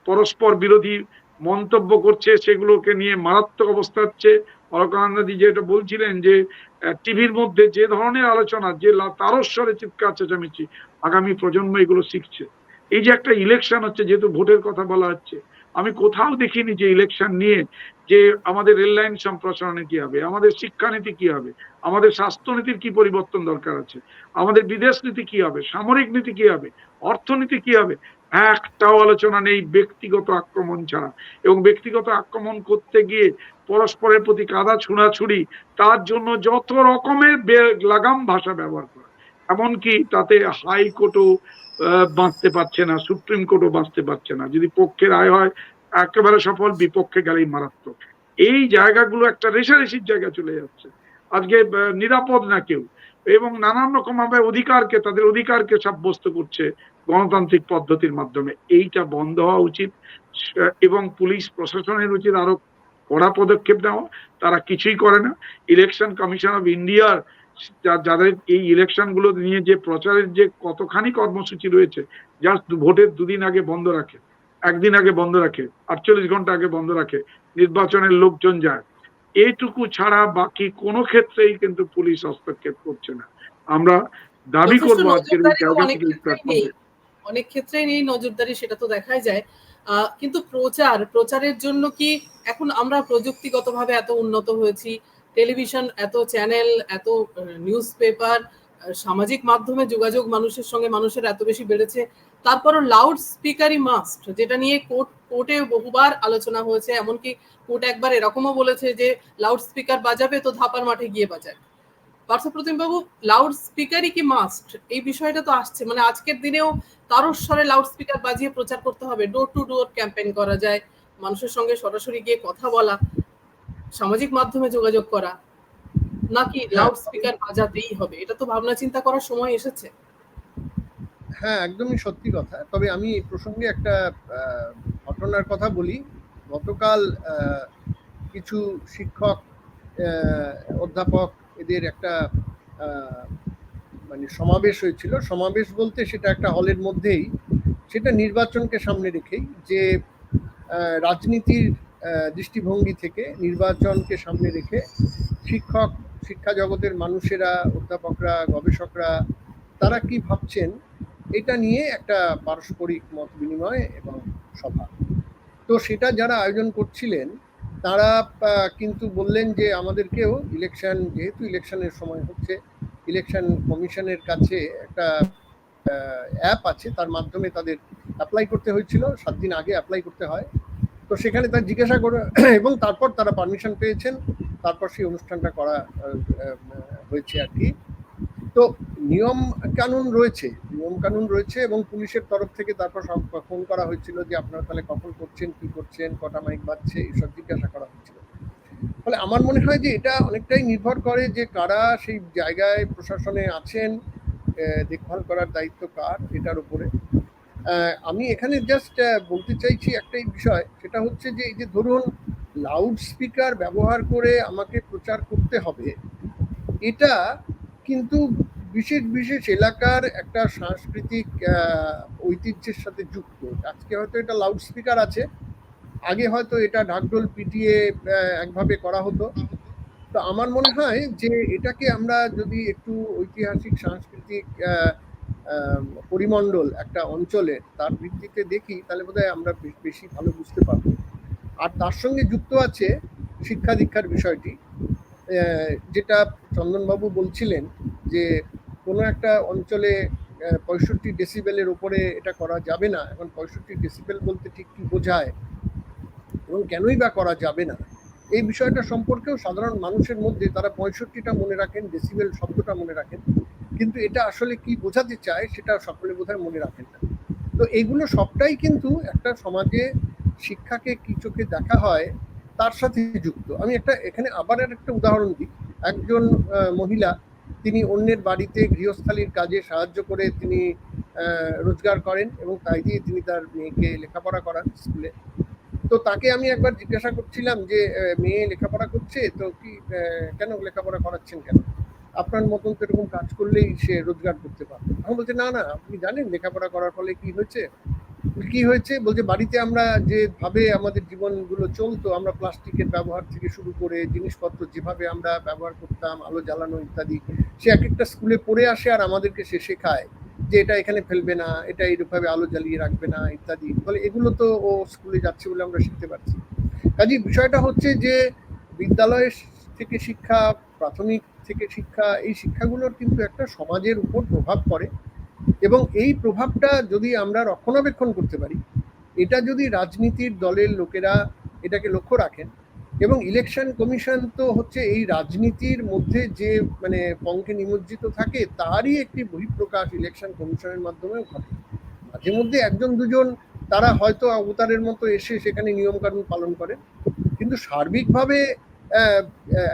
পরস্পর বিরোধী মন্তব্য করছে, সেগুলোকে নিয়ে মারাত্মক অবস্থা হচ্ছে। অলকানন্দাজি যেটা বলছিলেন যে টিভির মধ্যে যে ধরনের আলোচনা, যে তারস্বরে চিৎকার চেঁচামেচি, আগামী প্রজন্ম এগুলো শিখছে। এই যে একটা ইলেকশন হচ্ছে, যেহেতু ভোটের কথা বলা হচ্ছে, আমি কোথাও দেখিনি যে ইলেকশন নিয়ে যে আমাদের রেল লাইন সম্প্রসারণে কি হবে, আমাদের শিক্ষানীতি কি হবে, আমাদের স্বাস্থ্যনীতির কি পরিবর্তন দরকার আছে, আমাদের বিদেশ নীতি কি হবে, সামরিক নীতি কি হবে, অর্থনীতি কি হবে, একটাও আলোচনা নেই ব্যক্তিগত আক্রমণ ছাড়া। এবং ব্যক্তিগত আক্রমণ করতে গিয়ে পরস্পরের প্রতি কাদা ছুঁড়াছুড়ি, তার জন্য যত রকমের লাগাম ভাষা ব্যবহার করা, এমনকি তাতে হাইকোর্টও বাঁচতে পারছে না, সুপ্রিম কোর্টও বাঁচতে পারছে না। যদি পক্ষের রায় হয় একেবারে সফল, বিপক্ষে গেলেই মারাত্মক। এই জায়গাগুলো একটা রেষারেষির জায়গা চলে যাচ্ছে। আজকে নিরাপদ না কেউ, এবং নানান রকম ভাবে অধিকারকে, তাদের অধিকারকে সাব্যস্ত করছে গণতান্ত্রিক পদ্ধতির মাধ্যমে। এইটা বন্ধ হওয়া উচিত, এবং পুলিশ প্রশাসনের উচিত আরো কড়া পদক্ষেপ নেওয়া। তারা কিছুই করে না। ইলেকশন কমিশন অফ ইন্ডিয়ার যাদের এই ইলেকশন গুলো নিয়ে যে প্রচারের যে কতখানি কর্মসূচি রয়েছে, জাস্ট ভোটের দুদিন আগে বন্ধ রাখে, একদিন আগে বন্ধ রাখে, 48 ঘন্টা আগে বন্ধ রাখে, নির্বাচনের লোকজন যায়, এইটুকু ছাড়া বাকি কোনো ক্ষেত্রেই কিন্তু পুলিশ হস্তক্ষেপ করছে না। আমরা দাবি করবো আজকের এই জায়গা থেকে অনেক ক্ষেত্রেই নেই নজরদারি, সেটা তো দেখাই যায়। কিন্তু প্রচারের জন্য কি এখন আমরা প্রযুক্তিগতভাবে এত উন্নত হয়েছি, টেলিভিশন, এত চ্যানেল, এত নিউজ পেপার, সামাজিক মাধ্যমে যোগাযোগ মানুষের সঙ্গে মানুষের এত বেশি বেড়েছে, তারপরও লাউড স্পিকারই মাস্ট, যেটা নিয়ে কোর্টে বহুবার আলোচনা হয়েছে। এমনকি কোর্ট একবার এরকমও বলেছে যে লাউড স্পিকার বাজাবে তো ধাপার মাঠে গিয়ে বাজাবে। পার্থপ্রতিম বাবু, লাউড স্পিকারই কি মাস্ট? এই বিষয়টা তো আসছে, মানে আজকের দিনেও তারস্বরে লাউড স্পিকার বাজিয়ে প্রচার করতে হবে, ডোর টু ডোর ক্যাম্পেইন করা যায়, মানুষের সঙ্গে সরাসরি গিয়ে কথা বলা, সামাজিক মাধ্যমে যোগাযোগ করা, নাকি লাউড স্পিকার বাজাতেই হবে? এটা তো ভাবনা চিন্তা করার সময় এসেছে। হ্যাঁ, একদমই সত্যি কথা। তবে আমি এই প্রসঙ্গে একটা ঘটনার কথা বলি। গতকাল কিছু শিক্ষক, অধ্যাপক, এদের একটা মানে সমাবেশ হয়েছিল। সমাবেশ বলতে সেটা একটা হলের মধ্যেই, সেটা নির্বাচনকে সামনে রেখেই, যে রাজনীতির দৃষ্টিভঙ্গি থেকে নির্বাচনকে সামনে রেখে শিক্ষা জগতের মানুষেরা, অধ্যাপকরা, গবেষকরা, তারা কি ভাবছেন এটা নিয়ে একটা পারস্পরিক মত বিনিময় এবং সভা। তো সেটা যারা আয়োজন করছিলেন তারা কিন্তু বললেন যে আমাদেরকেও ইলেকশন, যেহেতু ইলেকশনের সময় হচ্ছে, ইলেকশন কমিশনের কাছে একটা অ্যাপ আছে, তার মাধ্যমে তাদের অ্যাপ্লাই করতে হয়েছিল, 7 দিন আগে অ্যাপ্লাই করতে হয়। তো সেখানে তার জিজ্ঞাসা করে এবং তারপর তারা পারমিশন পেয়েছেন, তারপর সেই অনুষ্ঠানটা করা হয়েছে আর কি। তো নিয়ম কানুন রয়েছে এবং পুলিশের তরফ থেকে তারপর ফোন করা হয়েছিল যে আপনারা তাহলে কখন করছেন, কি করছেন, কটা মাইক বাজছে, এইসব জিজ্ঞাসা করা হয়েছিল। ফলে আমার মনে হয় যে এটা অনেকটাই নির্ভর করে যে কারা সেই জায়গায় প্রশাসনে আছেন, দেখভাল করার দায়িত্ব কার, এটার উপরে। আমি এখানে জাস্ট বলতে চাইছি একটাই বিষয়, সেটা হচ্ছে যে এই যে ধরুন লাউড স্পিকার ব্যবহার করে আমাকে প্রচার করতে হবে, এটা কিন্তু বিশেষ এলাকার একটা সাংস্কৃতিক ঐতিহ্যের সাথে যুক্ত। আজকে হয়তো এটা লাউড স্পিকার আছে, আগে হয়তো এটা ঢাকঢোল পিটিয়ে একভাবে করা হতো। তো আমার মনে হয় যে এটাকে আমরা যদি একটু ঐতিহাসিক সাংস্কৃতিক পরিমণ্ডল একটা অঞ্চলের তার ভিত্তিতে দেখি, তাহলে বোধহয় আমরা বেশি ভালো বুঝতে পারবো। আর তার সঙ্গে যুক্ত আছে শিক্ষা দীক্ষার বিষয়টি, যেটা চন্দনবাবু বলছিলেন যে কোনো একটা অঞ্চলে 65 ডেসিবেলের উপরে এটা করা যাবে না। এখন 65 ডেসিবেল বলতে ঠিক কি বোঝায় এবং কেনই বা করা যাবে না, এই বিষয়টা সম্পর্কেও সাধারণ মানুষের মধ্যে তারা 65টা মনে রাখেন, ডেসিবেল শব্দটা মনে রাখেন, কিন্তু এটা আসলে কি বোঝাতে চায় সেটা সকলে বোধহয় মনে রাখেন না। তো এইগুলো সবটাই কিন্তু একটা সমাজে শিক্ষাকে কি চোখে দেখা হয় তার সাথে যুক্ত। আমি এখানে আবার একটা উদাহরণ দিই। একজন মহিলা, তিনি অন্যের বাড়িতে গৃহস্থালির কাজে সাহায্য করে তিনি রোজগার করেন এবং তাই দিয়ে তিনি তার মেয়েকে লেখাপড়া করান স্কুলে। তো তাকে আমি একবার জিজ্ঞাসা করছিলাম যে মেয়ে লেখাপড়া করছে তো কি কেন লেখাপড়া করাচ্ছেন কেন, আপনার মতন তো এরকম কাজ করলেই সে রোজগার করতে পারবে। আমি বলছি না না, আপনি জানেন লেখাপড়া করার ফলে কি হয়েছে? কি হয়েছে বলছে, বাড়িতে আমরা যেভাবে আমাদের জীবনগুলো চলতো, আমরা প্লাস্টিকের ব্যবহার থেকে শুরু করে জিনিসপত্র যেভাবে আমরা ব্যবহার করতাম, আলো জ্বালানো ইত্যাদি, সে এক একটা স্কুলে পড়ে আসে আর আমাদেরকে সে শেখায় যে এটা এখানে ফেলবে না, এটা এইভাবে আলো জ্বালিয়ে রাখবে না ইত্যাদি। ফলে এগুলো তো ও স্কুলে যাচ্ছে বলে আমরা শিখতে পারছি। কাজেই বিষয়টা হচ্ছে যে বিদ্যালয় থেকে শিক্ষা, প্রাথমিক থেকে শিক্ষা, এই শিক্ষাগুলোর কিন্তু একটা সমাজের উপর প্রভাব পড়ে এবং এই প্রভাবটা যদি আমরা রক্ষণাবেক্ষণ করতে পারি, এটা যদি রাজনীতির দলের লোকেরা এটাকে লক্ষ্য রাখেন, এবং ইলেকশন কমিশন তো হচ্ছে এই রাজনীতির মধ্যে যে মানে পঙ্কে নিমজ্জিত থাকে তারই একটি বহিঃপ্রকাশ ইলেকশন কমিশনের মাধ্যমেও ঘটে। মাঝে মধ্যে একজন দুজন তারা হয়তো অবতারের মতো এসে সেখানে নিয়মকানুন পালন করে, কিন্তু সার্বিকভাবে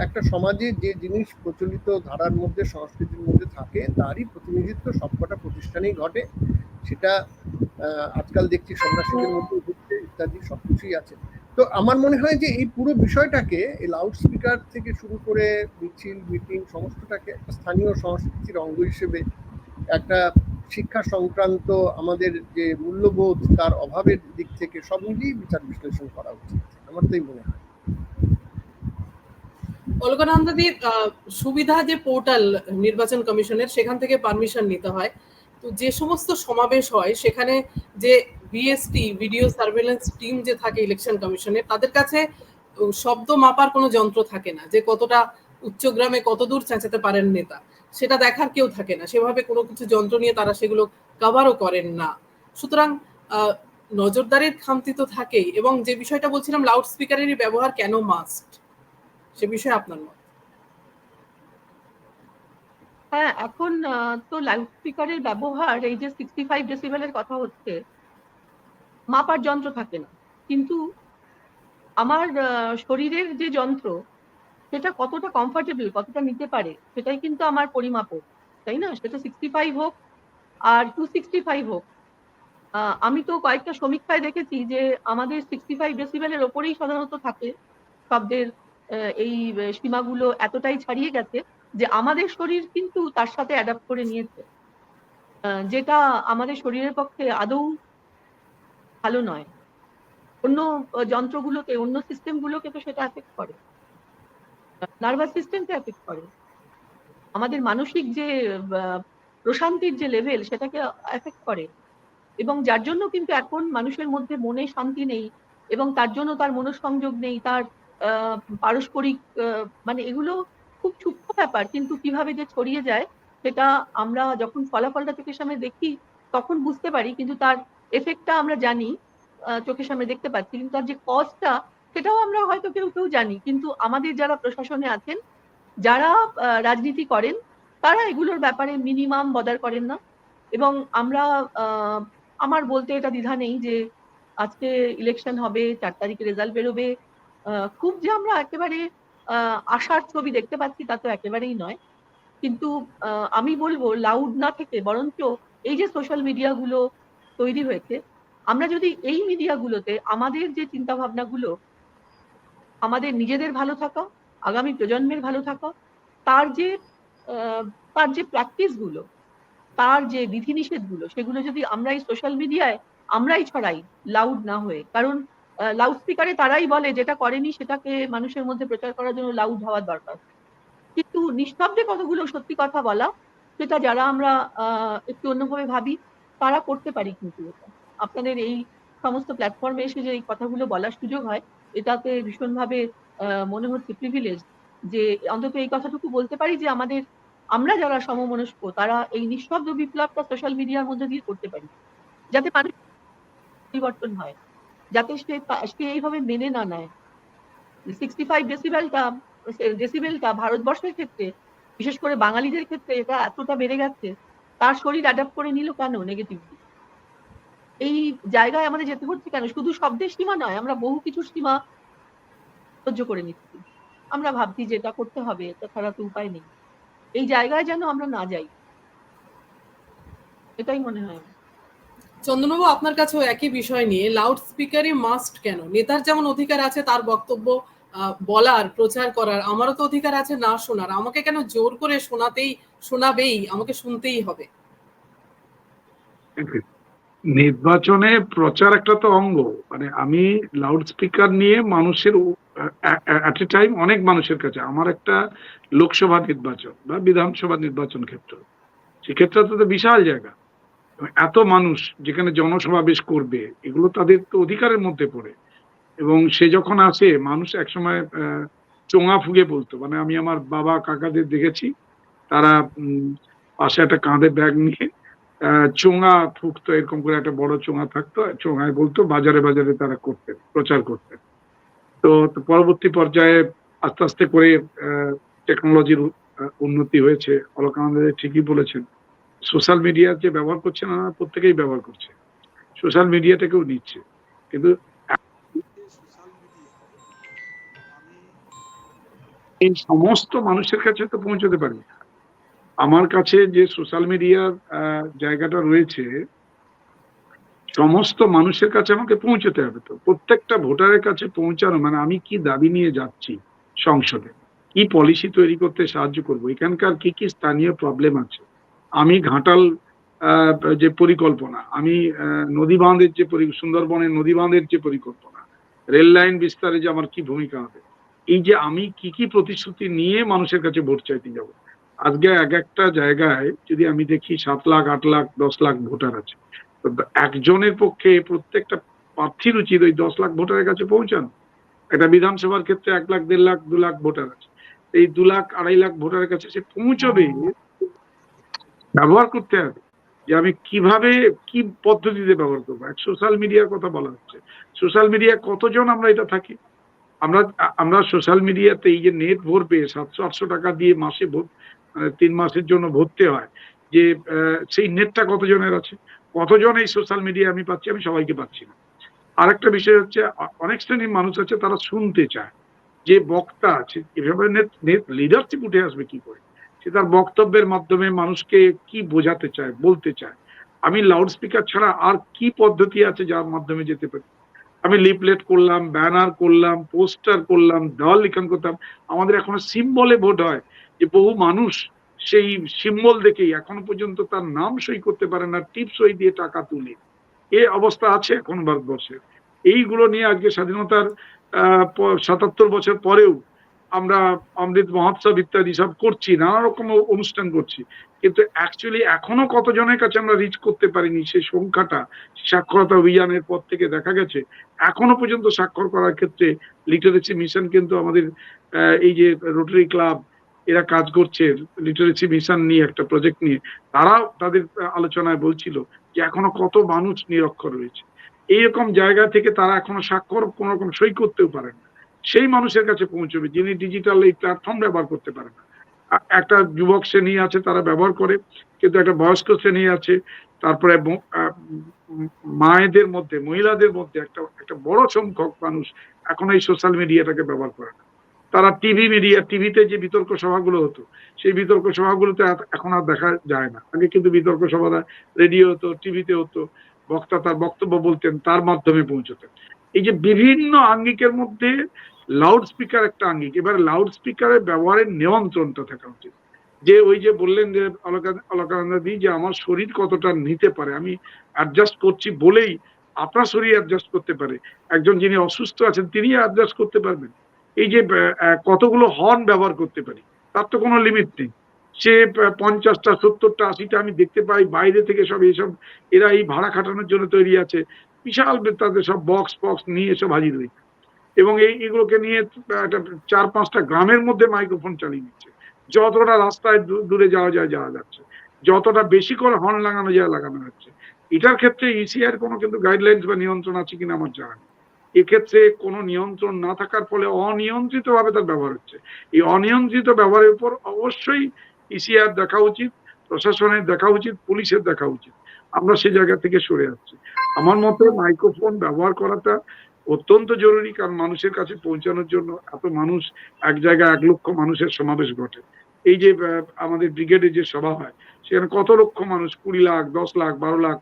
একটা সমাজে যে জিনিস প্রচলিত ধারার মধ্যে, সংস্কৃতির মধ্যে থাকে তারই প্রতিনিধিত্ব সবকটা প্রতিষ্ঠানেই ঘটে। সেটা আজকাল দেখছি সন্ন্যাসীদের মধ্যে ঘটছে ইত্যাদি, সবকিছুই আছে। তো আমার মনে হয় যে এই পুরো বিষয়টাকে, এই লাউড স্পিকার থেকে শুরু করে মিছিল মিটিং সমস্তটাকে একটা স্থানীয় সংস্কৃতির অঙ্গ হিসেবে, একটা শিক্ষা সংক্রান্ত আমাদের যে মূল্যবোধ তার অভাবের দিক থেকে সব মিলিয়ে বিচার বিশ্লেষণ করা উচিত, আমার তাই মনে হয়। অলকানন্দাদির সুবিধা যে পোর্টাল নির্বাচন কমিশনের, সেখান থেকে পারমিশন নিতে হয়। তো যে সমস্ত সমাবেশ হয় সেখানে যে ভিএসটি, ভিডিও সার্ভেলেন্স টিম যে থাকে ইলেকশন কমিশনের, তাদের কাছে শব্দ মাপার কোনো যন্ত্র থাকে না, যে কতটা উচ্চগ্রামে কতদূর চেঁচাতে পারেন নেতা, সেটা দেখার কেউ থাকে না। সেভাবে কোনো কিছু যন্ত্র নিয়ে তারা সেগুলো কভারও করেন না। সুতরাং নজরদারির খামতি তো থাকেই। এবং যে বিষয়টা বলছিলাম, লাউড স্পিকারেরই ব্যবহার কেন মাস্ট, সে বিষয়ে আপনার মত? হ্যাঁ, এখন তো লাউড স্পিকারের ব্যবহার, এই যে 65 ডেসিবেলের কথা হচ্ছে, মাপার যন্ত্র থাকে না, কিন্তু আমার শরীরের যে যন্ত্র সেটা কতটা কমফর্টেবল, কতটা নিতে পারে, সেটাই কিন্তু আমার পরিমাপক, তাই না? সেটা 65 হোক আর 265 হোক। আমি তো কয়েকটা সমীক্ষায় দেখেছি যে আমাদের 65 ডেসিবেলের ওপরেই সাধারণত থাকে শব্দের এই সীমাগুলো এতটাই ছাড়িয়ে গেছে যে আমাদের শরীর কিন্তু তার সাথে অ্যাডাপ্ট করে নিয়েছে, যেটা আমাদের শরীরের পক্ষে আদৌ ভালো নয়। অন্য যন্ত্রগুলোকে, অন্য সিস্টেমগুলোকে তো সেটা এফেক্ট করে, নার্ভাস সিস্টেমকে এফেক্ট করে, আমাদের মানসিক যে প্রশান্তির যে লেভেল সেটাকে এফেক্ট করে। এবং যার জন্য কিন্তু এখন মানুষের মধ্যে মনে শান্তি নেই, এবং তার জন্য তার মনোসংযোগ নেই, তার পারস্পরিক মানে এগুলো খুব সূক্ষ্ম ব্যাপার, কিন্তু কিভাবে যে ছড়িয়ে যায় সেটা আমরা যখন ফলাফলটা চোখের সামনে দেখি তখন বুঝতে পারি, কিন্তু তার এফেক্টটা আমরা জানি, চোখের সামনে দেখতে পাচ্ছি, কিন্তু তার যে কজটা সেটাও আমরা হয়তো কেউ কেউ জানি, কিন্তু আমাদের যারা প্রশাসনে আছেন, যারা রাজনীতি করেন, তারা এগুলোর ব্যাপারে মিনিমাম বদার করেন না। এবং আমরা আমার বলতে এটা দ্বিধা নেই যে আজকে ইলেকশন হবে, 4 তারিখে রেজাল্ট বেরোবে, খুব যে আমরা একেবারে আশার ছবি দেখতে পাচ্ছি তা তো একেবারেই নয়। কিন্তু আমি বলবো লাউড না থেকে বরঞ্চ এই যে সোশ্যাল মিডিয়া গুলো তৈরি হয়েছে, আমরা যদি এই মিডিয়া গুলোতে আমাদের যে চিন্তা ভাবনাগুলো, আমাদের নিজেদের ভালো থাকা, আগামী প্রজন্মের ভালো থাকা, তার যে তার যে প্র্যাকটিস গুলো, তার যে বিধিনিষেধ গুলো, সেগুলো যদি আমরা এই সোশ্যাল মিডিয়ায় আমরাই ছড়াই, লাউড না হয়ে। কারণ লাউড স্পিকারে তারাই বলে যেটা করেনি সেটাকে মানুষের মধ্যে প্রচার করার জন্য লাউড হওয়ার দরকার, কিন্তু নিঃশব্দে কতগুলো সত্যি কথা বলা, সেটা যারা আমরা একটু অন্যভাবে ভাবি তারা করতে পারি। কিন্তু এটা আপনাদের এই সমস্ত প্ল্যাটফর্মে এসে যে এই কথাগুলো বলার সুযোগ হয়, এটাতে ভীষণভাবে মনে হচ্ছে প্রিভিলেজ যে অন্তত এই কথাটুকু বলতে পারি যে আমরা যারা সমমনস্ক তারা এই নিঃশব্দ বিপ্লবটা সোশ্যাল মিডিয়ার মধ্যে দিয়ে করতে পারি, যাতে মানুষ পরিবর্তন হয়, যাতে সে এইভাবে মেনে না নেয়। 65 ডেসিবেলটা ভারতবর্ষের ক্ষেত্রে, বিশেষ করে বাঙালিদের ক্ষেত্রে এটা এতটা বেড়ে গেছে, তার শরীর অ্যাডাপ্ট করে নিল কেন নেগেটিভলি? এই জায়গায় আমাদের যেতে হচ্ছে কেন? শুধু শব্দের সীমা নয়, আমরা বহু কিছুর সীমা সহ্য করে নিচ্ছি। আমরা ভাবছি যে এটা করতে হবে, এটা ছাড়া তো উপায় নেই। এই জায়গায় যেন আমরা না যাই। এটাই মনে হয়। চন্দনবাবু, আপনার কাছেও একই বিষয় নিয়ে, লাউড স্পিকারই মাস্ট কেন? নেতার যেমন অধিকার আছে তার বক্তব্য বলার, প্রচার করার, আমারও তো অধিকার আছে না শোনার। আমাকে কেন জোর করে শোনাবেই, আমাকে শুনতেই হবে? নির্বাচনে প্রচার একটা তো অঙ্গ, মানে আমি লাউড স্পিকার নিয়ে মানুষের অ্যাট এ টাইম অনেক মানুষের কাছে, আমার একটা লোকসভা নির্বাচন বা বিধানসভা নির্বাচন ক্ষেত্র, সেক্ষেত্রে তো বিশাল জায়গা, এত মানুষ যেখানে জনসমাবেশ করবে, এগুলো তাদের তো অধিকারের মধ্যে পড়ে। এবং সে যখন আসে, মানুষ একসময় চোঙা ফুগে বলতো, মানে আমি আমার বাবা কাকাদের দেখেছি, তারা পাশে একটা কাঁধে ব্যাগ নিয়ে চোঙা ফুকতো, এরকম করে একটা বড় চোঙা থাকতো, চোঙায় বলতো, বাজারে বাজারে তারা করতেন, প্রচার করতেন। তো পরবর্তী পর্যায়ে আস্তে আস্তে করে টেকনোলজির উন্নতি হয়েছে। অলকানন্দা ঠিকই বলেছেন, সোশ্যাল মিডিয়া যে ব্যবহার করছে না, প্রত্যেকেই ব্যবহার করছে, সোশ্যাল মিডিয়াটাকেও নিচ্ছে, কিন্তু এই সমস্ত মানুষের কাছে তো পৌঁছতে পারি। আমার কাছে যে সোশ্যাল মিডিয়ার জায়গাটা রয়েছে, সমস্ত মানুষের কাছে আমাকে পৌঁছতে হবে। তো প্রত্যেকটা ভোটারের কাছে পৌঁছানো মানে আমি কি দাবি নিয়ে যাচ্ছি সংসদে, কি পলিসি তৈরি করতে সাহায্য করব, এখানকার কি কি স্থানীয় প্রবলেম আছে, আমি ঘাটাল যে পরিকল্পনা, আমি নদী বাঁধের যে সুন্দরবনের নদী বাঁধের যে পরিকল্পনা, রেল লাইন বিস্তারে যে আমার কি ভূমিকা হবে, এই যে আমি কি কি প্রতিশ্রুতি নিয়ে মানুষের কাছে ভোট চাইতে যাব। আজকে এক একটা জায়গায় যদি আমি দেখি 7 লাখ 8 লাখ 10 লাখ ভোটার আছে, তো একজনের পক্ষে প্রত্যেকটা প্রার্থীর উচিত ওই 10 লাখ ভোটারের কাছে পৌঁছানো। একটা বিধানসভার ক্ষেত্রে 1 লাখ 1.5 লাখ 2 লাখ ভোটার আছে, এই 2 লাখ 2.5 লাখ ভোটারের কাছে সে পৌঁছবে, ব্যবহার করতে হবে যে আমি কিভাবে কি পদ্ধতিতে ব্যবহার করবো। এক সোশ্যাল মিডিয়ার কথা বলা হচ্ছে, সোশ্যাল মিডিয়া কতজন আমরা এটা থাকি, আমরা সোশ্যাল মিডিয়াতে এই যে নেট ভরবে 700-800 টাকা দিয়ে মাসে 3 মাসের জন্য ভরতে হয়, যে সেই নেটটা কতজনের আছে, কতজন এই সোশ্যাল মিডিয়া আমি পাচ্ছি, আমি সবাইকে পাচ্ছি না। আরেকটা বিষয় হচ্ছে, অনেক শ্রেণীর মানুষ আছে তারা শুনতে চায়, যে বক্তা আছে, এভাবে লিডারশিপ উঠে আসবে কি করে, সে তার বক্তব্যের মাধ্যমে মানুষকে কি বোঝাতে চায়, বলতে চায়। আমি লাউড স্পিকার ছাড়া আর কি পদ্ধতি আছে যার মাধ্যমে যেতে পারি? আমি লিফলেট করলাম, ব্যানার করলাম, পোস্টার করলাম, দেওয়াল লিখন করতাম। আমাদের এখনো সিম্বলে ভোট হয়, যে বহু মানুষ সেই সিম্বল দেখেই এখনো পর্যন্ত তার নাম সই করতে পারে না, টিপ সই দিয়ে টাকা তুলে, এ অবস্থা আছে এখন ভারতবর্ষের। এইগুলো নিয়ে আজকে স্বাধীনতার 77 বছর পরেও আমরা অমৃত মহোৎসব ইত্যাদি সব করছি, নানা রকম অনুষ্ঠান করছি, কিন্তু অ্যাকচুয়ালি এখনো কতজনের কাছে আমরা রিচ করতে পারিনি, সেই সংখ্যাটা সাক্ষরতা অভিযানের পর থেকে দেখা গেছে এখনো পর্যন্ত স্বাক্ষর করার ক্ষেত্রে লিটারেসি মিশন, কিন্তু আমাদের এই যে রোটারি ক্লাব এরা কাজ করছে লিটারেসি মিশন নিয়ে, একটা প্রজেক্ট নিয়ে, তারাও তাদের আলোচনায় বলছিল যে এখনো কত মানুষ নিরক্ষর রয়েছে। এইরকম জায়গা থেকে তারা এখনো স্বাক্ষর কোন রকম সই করতেও পারেন না, সেই মানুষের কাছে পৌঁছবে যিনি ডিজিটাল এই প্ল্যাটফর্ম ব্যবহার করতে পারেন না। একটা যুবক শ্রেণী আছে তারা ব্যবহার করে, কিন্তু একটা বয়স্ক শ্রেণী আছে, তারপরে মায়েদের মধ্যে, মহিলাদের মধ্যে একটা বড় সংখ্যক মানুষ এখন এই সোশ্যাল মিডিয়াটাকে ব্যবহার করে না। তারা টিভিতে যে বিতর্ক সভাগুলো হতো, সেই বিতর্ক সভাগুলোতে এখন আর দেখা যায় না। আগে কিন্তু বিতর্ক সভাটা রেডিও হতো, টিভিতে হতো, বক্তা তার বক্তব্য বলতেন, তার মাধ্যমে পৌঁছতেন। এই যে বিভিন্ন আঙ্গিকের মধ্যে লাউড স্পিকার একটা আঙ্গিক। এবার লাউড স্পিকারের ব্যবহারের নিয়ন্ত্রণটা থাকা উচিত, যে ওই যে বললেন যে অলকানন্দাদি, যে আমার শরীর কতটা নিতে পারে, আমি অ্যাডজাস্ট করছি বলেই আপনার শরীর অ্যাডজাস্ট করতে পারে, একজন যিনি অসুস্থ আছেন তিনি অ্যাডজাস্ট করতে পারবেন। এই যে কতগুলো হর্ন ব্যবহার করতে পারি, তার তো কোনো লিমিট নেই। সে 50টা 70টা 80টা আমি দেখতে পাই বাইরে থেকে, সব এইসব এরা এই ভাড়া খাটানোর জন্য তৈরি আছে, বিশাল তাদের সব বক্স নিয়ে এসব হাজির হয়েছে, এবং এইগুলোকে নিয়ে একটা 4-5টা গ্রামের মধ্যে মাইক্রোফোন চালিয়ে নিচ্ছে। যতটা রাস্তায় দূরে যাওয়া যাচ্ছে, যতটা বেশি করে হর্ন লাগানো যায় লাগানো হচ্ছে। এটার ক্ষেত্রে ইসিআর কোনো কিন্তু গাইডলাইন্স বা নিয়ন্ত্রণ আছে কিনা আমার জানা নেই। এক্ষেত্রে কোনো নিয়ন্ত্রণ না থাকার ফলে অনিয়ন্ত্রিত ভাবে তার ব্যবহার হচ্ছে। এই অনিয়ন্ত্রিত ব্যবহারের উপর অবশ্যই ইসিআর দেখা উচিত, প্রশাসনের দেখা উচিত, পুলিশের দেখা উচিত। আমরা সে জায়গা থেকে সরে যাচ্ছি। আমার মতে মাইক্রোফোন ব্যবহার করাটা অত্যন্ত জরুরি, কারণ মানুষের কাছে পৌঁছানোর জন্য এত মানুষ, এক জায়গায় 1 লক্ষ মানুষের সমাবেশ ঘটে, এই যে আমাদের ব্রিগেডে যে সভা হয় সেখানে কত লক্ষ মানুষ, 20 লাখ, 10 লাখ, 12 লাখ,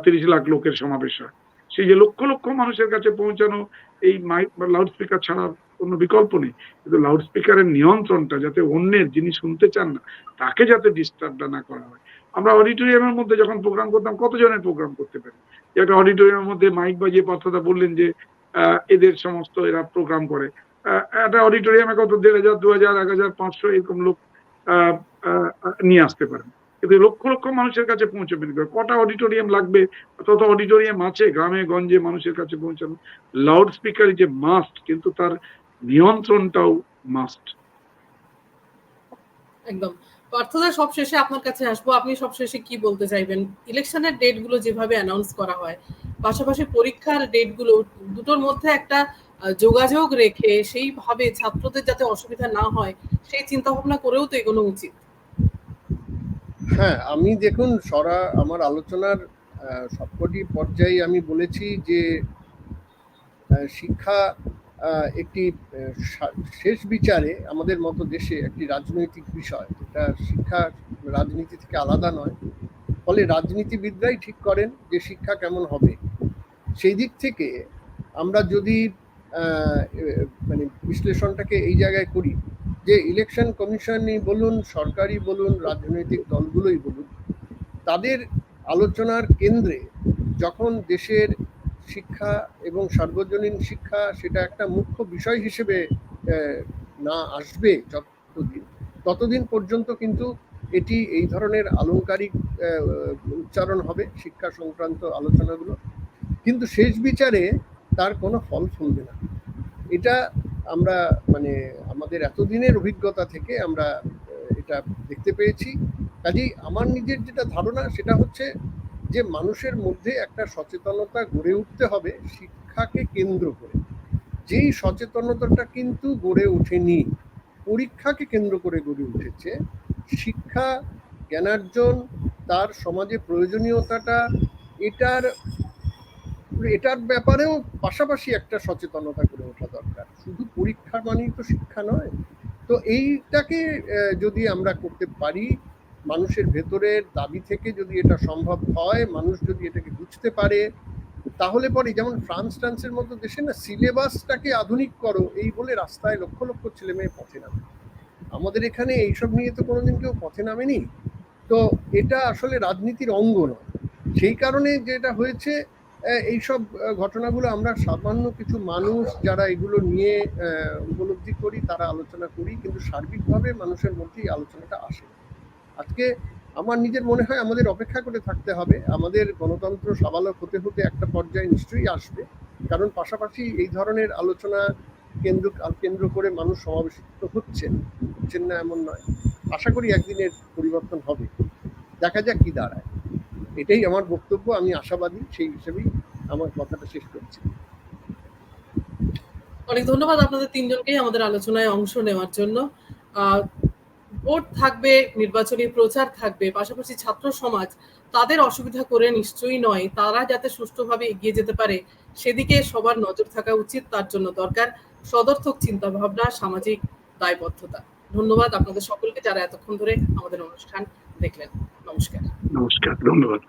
30 লাখ লোকের সমাবেশ হয়। সেই যে লক্ষ লক্ষ মানুষের কাছে পৌঁছানো, এই মাইক বা লাউড স্পিকার ছাড়া কোনো বিকল্প নেই। কিন্তু লাউড স্পিকারের নিয়ন্ত্রণটা যাতে অন্যের, যিনি শুনতে চান না, তাকে যাতে ডিস্টার্ব না করা হয়। আমরা অডিটোরিয়ামের মধ্যে যখন প্রোগ্রাম করতাম, কতজনের প্রোগ্রাম করতে পারি? একটা অডিটোরিয়ামের মধ্যে মাইক বাজিয়ে কথাটা বললেন যে এদের সমস্ত এরা প্রোগ্রাম করে, একটা অডিটোরিয়ামে কত 1500, 2000, 1500 এরকম লোক নিয়ে আসতে পারেন। কিন্তু লক্ষ লক্ষ মানুষের কাছে পৌঁছবেন, কটা অডিটোরিয়াম লাগবে? তত অডিটোরিয়াম আছে গ্রামে গঞ্জে মানুষের কাছে পৌঁছানো। লাউড স্পিকার যে মাস্ট, কিন্তু তার নিয়ন্ত্রণটাও মাস্ট। একদম। পার্থদা, সবশেষে আপনার কাছে আসবো, আপনি সবশেষে কি বলতে চাইবেন? ইলেকশনের ডেট গুলো যেভাবে অ্যানাউন্স করা হয়, পাশাপাশি পরীক্ষার ডেট গুলো, দুটোর মধ্যে একটা যোগাযোগ রেখে সেইভাবে ছাত্রদের যাতে অসুবিধা না হয় সেই চিন্তা ভাবনা করেও তো এগোনো উচিত। হ্যাঁ, আমি দেখুন আমার আলোচনার সবকটি পর্যায়ে আমি বলেছি যে শিক্ষা একটি শেষ বিচারে আমাদের মতো দেশে একটি রাজনৈতিক বিষয়। এটা শিক্ষা রাজনীতি থেকে আলাদা নয়, ফলে রাজনীতিবিদরাই ঠিক করেন যে শিক্ষা কেমন হবে। সেই দিক থেকে আমরা যদি মানে বিশ্লেষণটাকে এই জায়গায় করি যে ইলেকশন কমিশনই বলুন, সরকারি বলুন, রাজনৈতিক দলগুলোই বলুন, তাদের আলোচনার কেন্দ্রে যখন দেশের শিক্ষা এবং সার্বজনীন শিক্ষা সেটা একটা মুখ্য বিষয় হিসেবে না আসবে ততদিন পর্যন্ত কিন্তু এটি এই ধরনের আলংকারিক উচ্চারণ হবে শিক্ষা সংক্রান্ত আলোচনাগুলো, কিন্তু শেষ বিচারে তার কোনো ফল ফলবে না। এটা আমরা মানে আমাদের এতদিনের অভিজ্ঞতা থেকে আমরা এটা দেখতে পেয়েছি। কাজেই আমার নিজের যেটা ধারণা সেটা হচ্ছে যে মানুষের মধ্যে একটা সচেতনতা গড়ে উঠতে হবে শিক্ষাকে কেন্দ্র করে। যেই সচেতনতাটা কিন্তু গড়ে ওঠেনি, পরীক্ষাকে কেন্দ্র করে গড়ে উঠেছে। শিক্ষা, জ্ঞানার্জন, তার সমাজে প্রয়োজনীয়তাটা, এটার ব্যাপারেও পাশাপাশি একটা সচেতনতা গড়ে ওঠা দরকার। শুধু পরীক্ষা মানেই তো শিক্ষা নয়। তো এইটাকে যদি আমরা করতে পারি, মানুষের ভেতরের দাবি থেকে যদি এটা সম্ভব হয়, মানুষ যদি এটাকে বুঝতে পারে, তাহলে পরে যেমন ফ্রান্সের মতো দেশে না সিলেবাসটাকে আধুনিক করো এই বলে রাস্তায় লক্ষ লক্ষ ছেলে মেয়ে পথে নামে। আমাদের এখানে এইসব নিয়ে তো কোনোদিন কেউ পথে নামেনি। তো এটা আসলে রাজনীতির অঙ্গ নয়। সেই কারণে যেটা হয়েছে, এইসব ঘটনাগুলো আমরা সামান্য কিছু মানুষ যারা এগুলো নিয়ে উপলব্ধি করি, তারা আলোচনা করি, কিন্তু সার্বিকভাবে মানুষের মধ্যেই আলোচনাটা আসে। আজকে আমার নিজের মনে হয় আমাদের অপেক্ষা করে থাকতে হবে। আমাদের গণতন্ত্র সাবালক হতে হতে একটা পর্যায়ে নিশ্চয়ই আসবে, কারণ পাশাপাশি এই ধরনের আলোচনা কেন্দ্র করে মানুষ সমাবেশিত হচ্ছেন না এমন নয়। আশা করি একদিনের পরিবর্তন হবে, দেখা যাক কি দাঁড়ায়। এটাই আমার বক্তব্য, আমি আশাবাদী, সেই হিসেবেই আমার কথাটা শেষ করছি। অনেক ধন্যবাদ আপনাদের তিনজনকেই আমাদের আলোচনায় অংশ নেওয়ার জন্য। ভোট থাকবে, নির্বাচনী প্রচার থাকবে, পাশাপাশি ছাত্র সমাজ তাদের অসুবিধা করে নিশ্চয়ই নয়, তারা যাতে সুষ্ঠুভাবে এগিয়ে যেতে পারে সেদিকে সবার নজর থাকা উচিত। তার জন্য দরকার সদর্থক চিন্তা ভাবনা, সামাজিক দায়বদ্ধতা। ধন্যবাদ আপনাদের সকলকে যারা এতক্ষণ ধরে আমাদের অনুষ্ঠান দেখলেন। নমস্কার। নমস্কার, ধন্যবাদ।